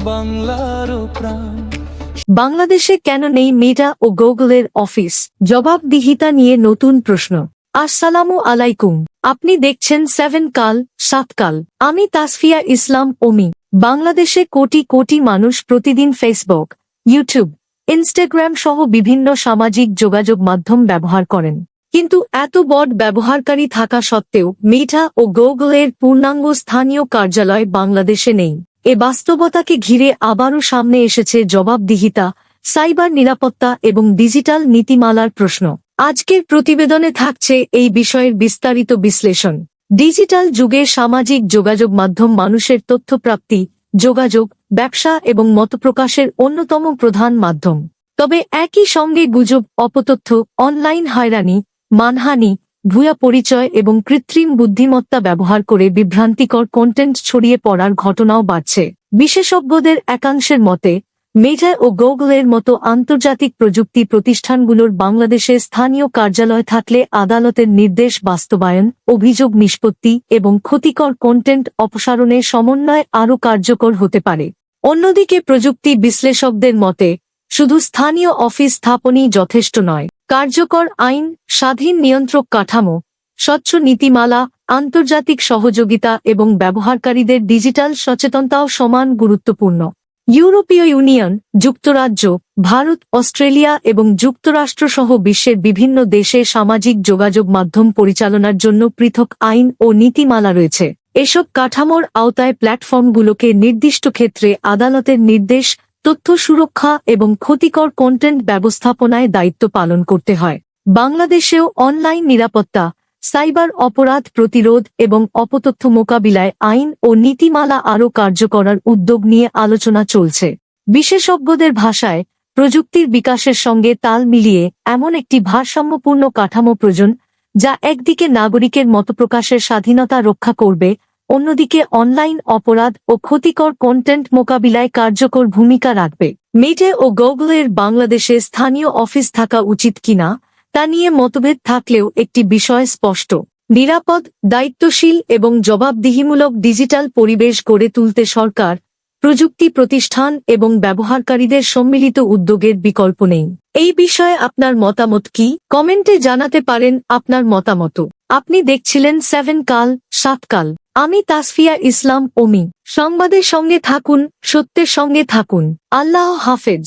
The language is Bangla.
বাংলার প্রাণ। বাংলাদেশে কেন নেই মেটা ও গুগলের অফিস? জবাবদিহিতা নিয়ে নতুন প্রশ্ন। আসসালামু আলাইকুম, আপনি দেখছেন 7 কাল 7 কাল। আমি তাসফিয়া ইসলাম অমি। বাংলাদেশে কোটি কোটি মানুষ প্রতিদিন ফেসবুক, ইউটিউব, ইনস্টাগ্রাম সহ বিভিন্ন সামাজিক যোগাযোগ মাধ্যম ব্যবহার করেন। কিন্তু এত বড় ব্যবহারকারী থাকা সত্ত্বেও মেটা ও গুগলের পূর্ণাঙ্গ স্থানীয় কার্যালয় বাংলাদেশে নেই। এ বাস্তবতাকে ঘিরে আবারও সামনে এসেছে জবাবদিহিতা, সাইবার নিরাপত্তা এবং ডিজিটাল নীতিমালার প্রশ্ন। আজকের প্রতিবেদনে থাকছে এই বিষয়ের বিস্তারিত বিশ্লেষণ। ডিজিটাল যুগে সামাজিক যোগাযোগ মাধ্যম মানুষের তথ্যপ্রাপ্তি, যোগাযোগ, ব্যবসা এবং মতপ্রকাশের অন্যতম প্রধান মাধ্যম। তবে একই সঙ্গে গুজব, অপতথ্য, অনলাইন হয়রানি, মানহানি, ভুয়া পরিচয় এবং কৃত্রিম বুদ্ধিমত্তা ব্যবহার করে বিভ্রান্তিকর কন্টেন্ট ছড়িয়ে পড়ার ঘটনাও বাড়ছে। বিশেষজ্ঞদের একাংশের মতে মেটা ও গুগলের মতো আন্তর্জাতিক প্রযুক্তি প্রতিষ্ঠানগুলোর বাংলাদেশে স্থানীয় কার্যালয় থাকলে আদালতের নির্দেশ বাস্তবায়ন, অভিযোগ নিষ্পত্তি এবং ক্ষতিকর কন্টেন্ট অপসারণে সমন্বয় আরও কার্যকর হতে পারে। অন্যদিকে প্রযুক্তি বিশ্লেষকদের মতে শুধু স্থানীয় অফিস স্থাপনই যথেষ্ট নয়। কার্যকর আইন, স্বাধীন নিয়ন্ত্রক কাঠামো, স্বচ্ছ নীতিমালা, আন্তর্জাতিক সহযোগিতা এবং ব্যবহারকারীদের ডিজিটাল সচেতনতাও সমান গুরুত্বপূর্ণ। ইউরোপীয় ইউনিয়ন, যুক্তরাজ্য, ভারত, অস্ট্রেলিয়া এবং যুক্তরাষ্ট্র সহ বিশ্বের বিভিন্ন দেশে সামাজিক যোগাযোগ মাধ্যম পরিচালনার জন্য পৃথক আইন ও নীতিমালা রয়েছে। এসব কাঠামোর আওতায় প্ল্যাটফর্মগুলোকে নির্দিষ্ট ক্ষেত্রে আদালতের নির্দেশ, তথ্য সুরক্ষা এবং ক্ষতিকর কন্টেন্ট ব্যবস্থাপনায় দায়িত্ব পালন করতে হয়। বাংলাদেশেও অনলাইন নিরাপত্তা, সাইবার অপরাধ প্রতিরোধ এবং অপতথ্য মোকাবিলায় আইন ও নীতিমালা আরও কার্যকরার উদ্যোগ নিয়ে আলোচনা চলছে। বিশেষজ্ঞদের ভাষায় প্রযুক্তির বিকাশের সঙ্গে তাল মিলিয়ে এমন একটি ভারসাম্যপূর্ণ কাঠামো প্রয়োজন, যা একদিকে নাগরিকের মতপ্রকাশের স্বাধীনতা রক্ষা করবে, অন্যদিকে অনলাইন অপরাধ ও ক্ষতিকর কন্টেন্ট মোকাবিলায় কার্যকর ভূমিকা রাখবে। মেটা ও গুগলের বাংলাদেশে স্থানীয় অফিস থাকা উচিত কিনা তা নিয়ে মতভেদ থাকলেও একটি বিষয় স্পষ্ট: নিরাপদ, দায়িত্বশীল এবং জবাবদিহিমূলক ডিজিটাল পরিবেশ গড়ে তুলতে সরকার, প্রযুক্তি প্রতিষ্ঠান এবং ব্যবহারকারীদের সম্মিলিত উদ্যোগের বিকল্প নেই। এই বিষয়ে আপনার মতামত কি? কমেন্টে জানাতে পারেন আপনার মতামত। আপনি দেখছিলেন 7 কাল 7 কাল। আমি তাসফিয়া ইসলাম অমি। সংবাদের সঙ্গে থাকুন, সত্যের সঙ্গে থাকুন। আল্লাহ হাফেজ।